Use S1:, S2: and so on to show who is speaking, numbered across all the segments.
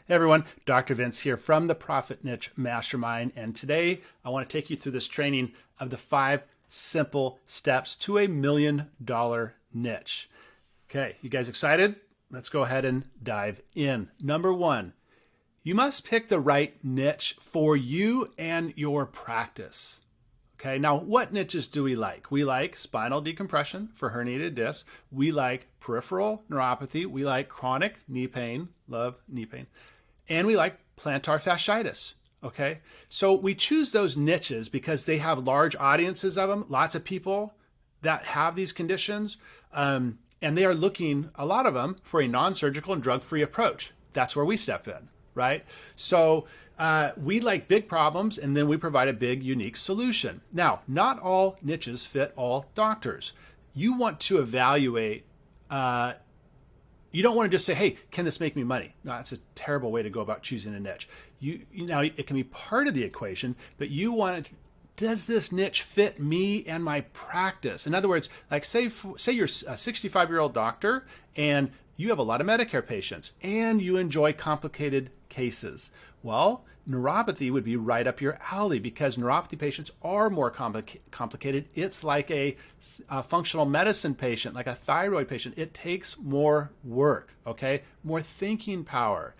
S1: Hey everyone, Dr. Vince here from the Profit Niche Mastermind, and today I want to take you through this training of the 5 simple steps to a $1 million niche. Okay, you guys excited? Let's go ahead and dive in. Number 1, you must pick the right niche for you and your practice. Okay, now what niches do we like? We like spinal decompression for herniated discs. We like peripheral neuropathy. We like chronic knee pain, love knee pain. And we like plantar fasciitis. Okay, so we choose those niches because they have large audiences of them, lots of people that have these conditions, and they are looking, a lot of them, for a non-surgical and drug-free approach. That's where we step in, right? So we like big problems, and then we provide a big, unique solution. Now, not all niches fit all doctors. You want to evaluate, you don't want to just say, hey, can this make me money? No, that's a terrible way to go about choosing a niche. You know, it can be part of the equation, but you want to, does this niche fit me and my practice? In other words, like say you're a 65-year-old doctor and you have a lot of Medicare patients and you enjoy complicated cases. Well, neuropathy would be right up your alley because neuropathy patients are more complicated. It's like a functional medicine patient, like a thyroid patient. It takes more work, okay? More thinking power.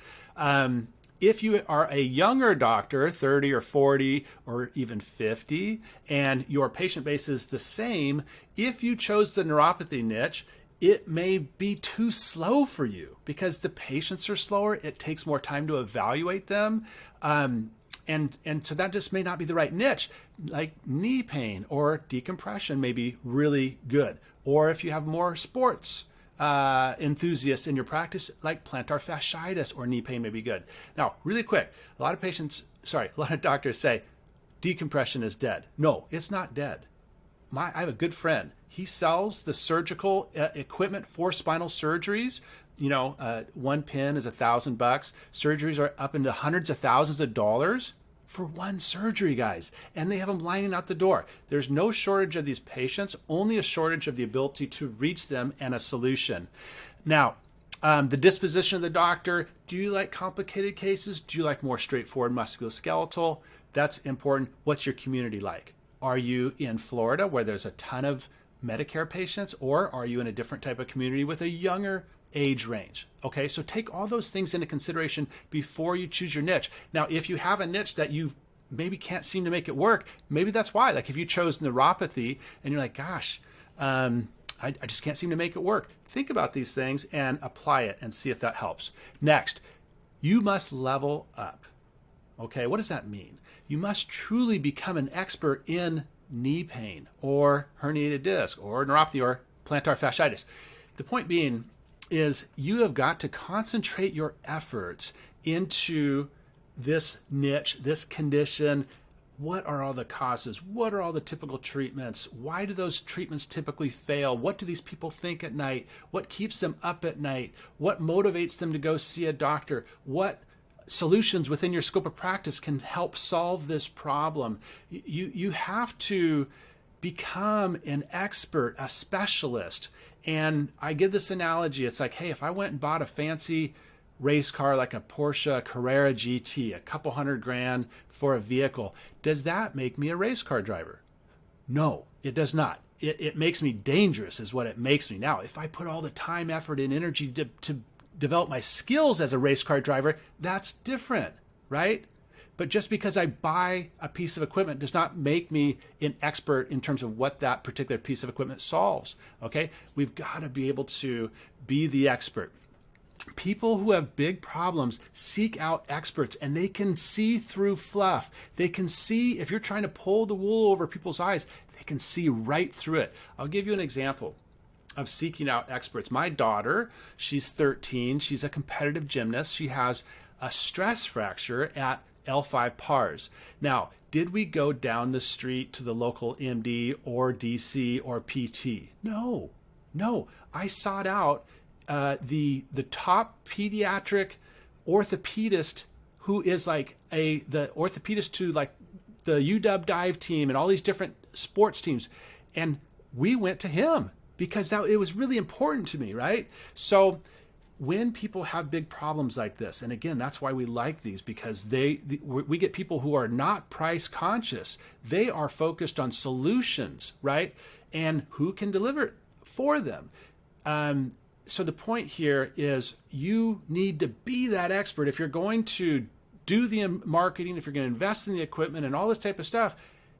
S1: If you are a younger doctor, 30 or 40 or even 50, and your patient base is the same, if you chose the neuropathy niche, it may be too slow for you because the patients are slower. It takes more time to evaluate them. And so that just may not be the right niche. Like knee pain or decompression may be really good. Or if you have more sports enthusiasts in your practice, like plantar fasciitis or knee pain may be good. Now, really quick, a lot of doctors say decompression is dead. No, it's not dead. I have a good friend. He sells the surgical equipment for spinal surgeries. You know, one pin is $1,000. Surgeries are up into hundreds of thousands of dollars for one surgery, guys. And they have them lining out the door. There's no shortage of these patients, only a shortage of the ability to reach them and a solution. Now, the disposition of the doctor, do you like complicated cases? Do you like more straightforward musculoskeletal? That's important. What's your community like? Are you in Florida where there's a ton of Medicare patients, or are you in a different type of community with a younger age range? Okay, so take all those things into consideration before you choose your niche. Now, if you have a niche that you maybe can't seem to make it work, maybe that's why. Like if you chose neuropathy and you're like, gosh, I just can't seem to make it work. Think about these things and apply it and see if that helps. Next, you must level up. Okay, what does that mean? You must truly become an expert in knee pain or herniated disc or neuropathy or plantar fasciitis. The point being is you have got to concentrate your efforts into this niche, this condition. What are all the causes? What are all the typical treatments? Why do those treatments typically fail? What do these people think at night? What keeps them up at night? What motivates them to go see a doctor? What solutions within your scope of practice can help solve this problem? You have to become an expert, a specialist. And I give this analogy. It's like, hey, if I went and bought a fancy race car like a Porsche Carrera GT, a couple $100,000 for a vehicle, does that make me a race car driver? No, it does not. It makes me dangerous is what it makes me. Now, if I put all the time, effort, and energy to develop my skills as a race car driver, that's different, right? But just because I buy a piece of equipment does not make me an expert in terms of what that particular piece of equipment solves, okay? We've got to be able to be the expert. People who have big problems seek out experts, and they can see through fluff. They can see, if you're trying to pull the wool over people's eyes, they can see right through it. I'll give you an example of seeking out experts. My daughter, she's 13. She's a competitive gymnast. She has a stress fracture at L5 pars. Now, did we go down the street to the local MD or DC or PT? No. I sought out the top pediatric orthopedist who is like the orthopedist to like the UW dive team and all these different sports teams. And we went to him because it was really important to me, right? So when people have big problems like this, and again, that's why we like these, because we get people who are not price conscious. They are focused on solutions, right? And who can deliver it for them. So the point here is you need to be that expert. If you're going to do the marketing, if you're going to invest in the equipment and all this type of stuff,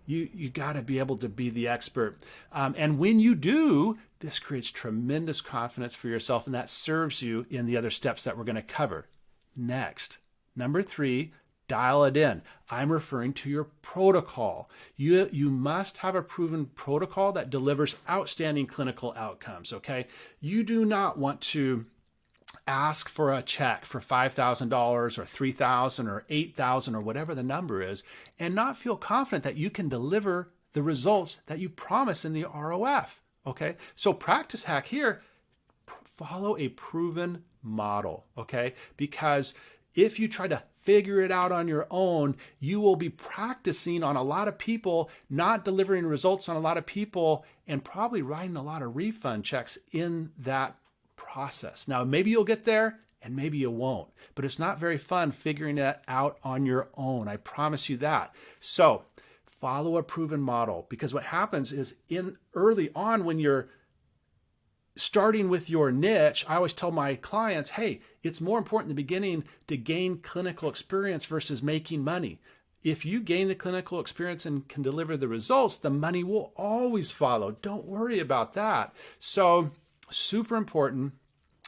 S1: you got to be able to be the expert. And when you do, this creates tremendous confidence for yourself, and that serves you in the other steps that we're going to cover. Next, number 3, dial it in. I'm referring to your protocol. You must have a proven protocol that delivers outstanding clinical outcomes, okay? You do not want to ask for a check for $5,000 or $3,000 or $8,000 or whatever the number is, and not feel confident that you can deliver the results that you promise in the ROF. Okay, so practice hack here, follow a proven model, okay? Because if you try to figure it out on your own, you will be practicing on a lot of people, not delivering results on a lot of people, and probably writing a lot of refund checks in that process. Now, maybe you'll get there and maybe you won't, but it's not very fun figuring it out on your own. I promise you that. So follow a proven model, because what happens is early on when you're starting with your niche, I always tell my clients, hey, it's more important in the beginning to gain clinical experience versus making money. If you gain the clinical experience and can deliver the results, the money will always follow. Don't worry about that. So super important,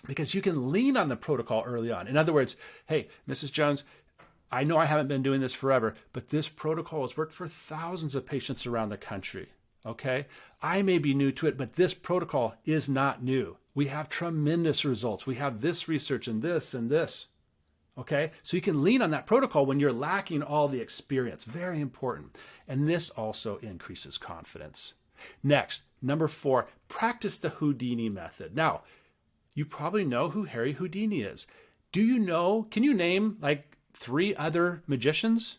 S1: because you can lean on the protocol early on. In other words, hey, Mrs. Jones, I know I haven't been doing this forever, but this protocol has worked for thousands of patients around the country, okay? I may be new to it, but this protocol is not new. We have tremendous results. We have this research and this, okay? So you can lean on that protocol when you're lacking all the experience. Very important. And this also increases confidence. Next, number 4, practice the Houdini method. Now, you probably know who Harry Houdini is. Can you name like 3 other magicians?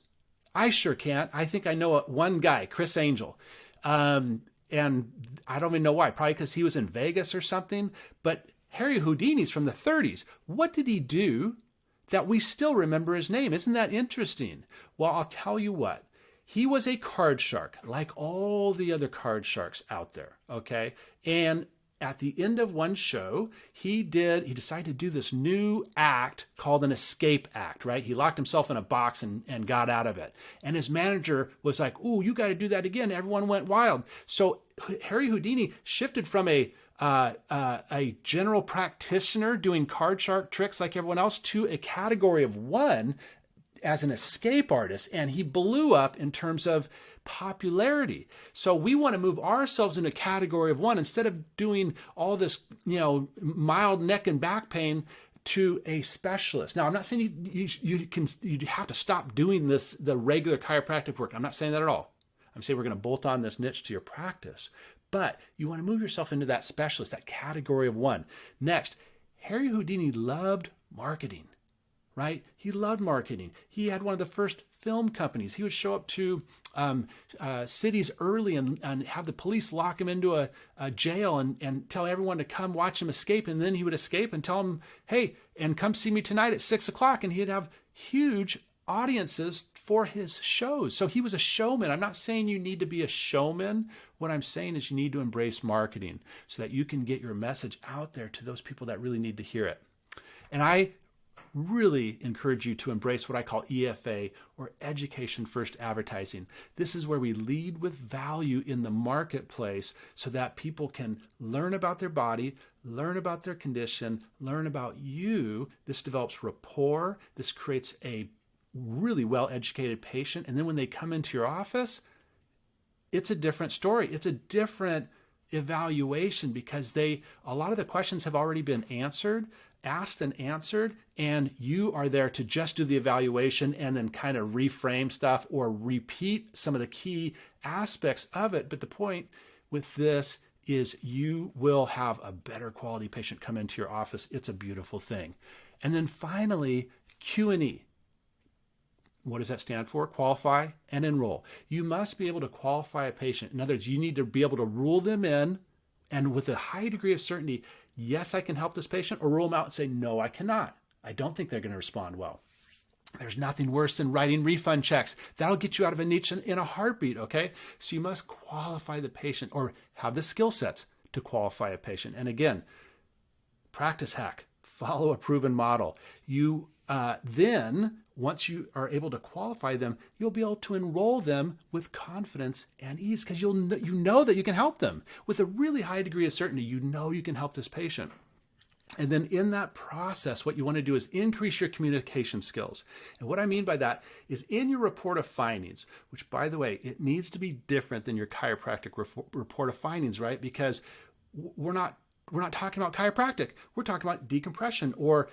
S1: I sure can't. I think I know one guy, Chris Angel. And I don't even know why, probably because he was in Vegas or something. But Harry Houdini's from the 30s. What did he do that we still remember his name? Isn't that interesting? Well, I'll tell you what. He was a card shark, like all the other card sharks out there, okay? And at the end of one show, he decided to do this new act called an escape act, right? He locked himself in a box and got out of it. And his manager was like, "Ooh, you got to do that again." Everyone went wild. So Harry Houdini shifted from a general practitioner doing card shark tricks like everyone else to a category of 1 as an escape artist. And he blew up in terms of popularity. So we want to move ourselves into a category of 1 instead of doing all this, mild neck and back pain, to a specialist. Now, I'm not saying you have to stop doing the regular chiropractic work. I'm not saying that at all. I'm saying we're going to bolt on this niche to your practice, but you want to move yourself into that specialist, that category of 1. Next, Harry Houdini loved marketing. Right? He loved marketing. He had one of the first film companies. He would show up to cities early and have the police lock him into a jail and tell everyone to come watch him escape. And then he would escape and tell them, hey, and come see me tonight at 6 o'clock. And he'd have huge audiences for his shows. So he was a showman. I'm not saying you need to be a showman. What I'm saying is you need to embrace marketing so that you can get your message out there to those people that really need to hear it. And I really encourage you to embrace what I call EFA, or Education First Advertising. This is where we lead with value in the marketplace so that people can learn about their body, learn about their condition, learn about you. This develops rapport. This creates a really well-educated patient. And then when they come into your office, it's a different story. It's a different evaluation, because a lot of the questions have already been asked and answered, and you are there to just do the evaluation and then kind of reframe stuff or repeat some of the key aspects of it. But the point with this is you will have a better quality patient come into your office. It's a beautiful thing. And then finally, Q&E. What does that stand for? Qualify and enroll. You must be able to qualify a patient. In other words, you need to be able to rule them in and with a high degree of certainty yes, I can help this patient, or rule them out and say, no, I cannot. I don't think they're going to respond well. There's nothing worse than writing refund checks. That'll get you out of a niche in a heartbeat, okay? So you must qualify the patient or have the skill sets to qualify a patient. And again, practice hack, follow a proven model. You then, once you are able to qualify them, you'll be able to enroll them with confidence and ease because you know that you can help them. With a really high degree of certainty, you know you can help this patient. And then in that process, what you want to do is increase your communication skills. And what I mean by that is in your report of findings, which by the way, it needs to be different than your chiropractic report of findings, right? Because we're not talking about chiropractic. We're talking about decompression or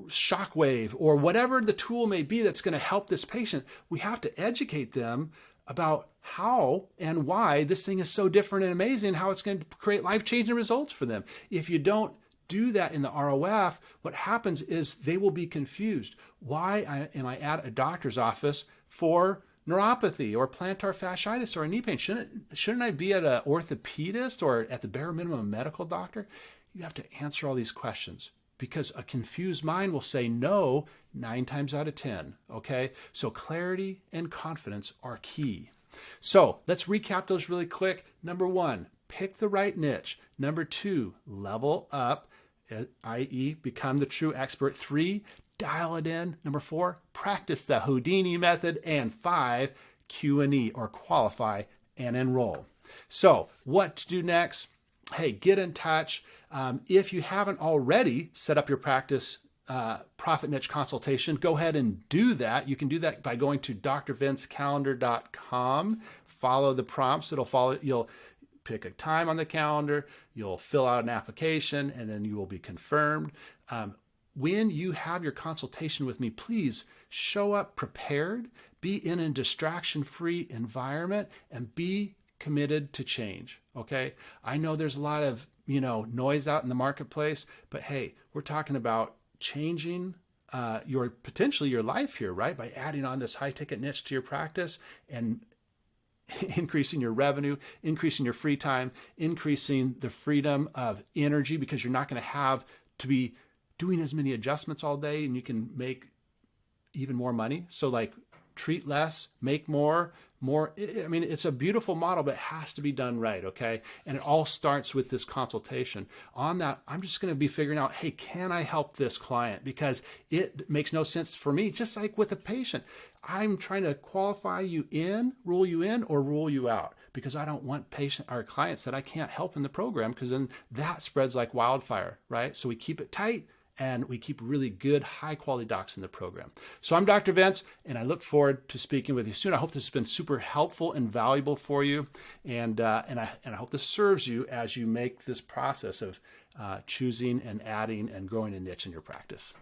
S1: shockwave or whatever the tool may be that's going to help this patient. We have to educate them about how and why this thing is so different and amazing, how it's going to create life-changing results for them. If you don't do that in the ROF, what happens is they will be confused. Why am I at a doctor's office for neuropathy or plantar fasciitis or a knee pain? Shouldn't I be at an orthopedist or at the bare minimum a medical doctor? You have to answer all these questions because a confused mind will say no 9 times out of 10, okay? So clarity and confidence are key. So let's recap those really quick. Number 1, pick the right niche. Number 2, level up, i.e. become the true expert. 3, dial it in. Number 4, practice the HOUDINI method. And 5, Q&E or qualify and enroll. So what to do next? Hey, get in touch. If you haven't already set up your practice profit niche consultation, go ahead and do that. You can do that by going to drvincecalendar.com. Follow the prompts. You'll pick a time on the calendar. You'll fill out an application, and then you will be confirmed. When you have your consultation with me, please show up prepared, be in a distraction-free environment, and be committed to change, okay? I know there's a lot of, noise out in the marketplace, but hey, we're talking about changing potentially your life here, right? By adding on this high-ticket niche to your practice and increasing your revenue, increasing your free time, increasing the freedom of energy because you're not going to have to be doing as many adjustments all day and you can make even more money. So treat less, make more. I mean, it's a beautiful model, but it has to be done right, okay? And it all starts with this consultation. On that, I'm just going to be figuring out, hey, can I help this client? Because it makes no sense for me, just like with a patient. I'm trying to qualify you in, rule you in, or rule you out because I don't want clients that I can't help in the program because then that spreads like wildfire, right? So we keep it tight. And we keep really good, high-quality docs in the program. So I'm Dr. Vince, and I look forward to speaking with you soon. I hope this has been super helpful and valuable for you, and I hope this serves you as you make this process of choosing and adding and growing a niche in your practice.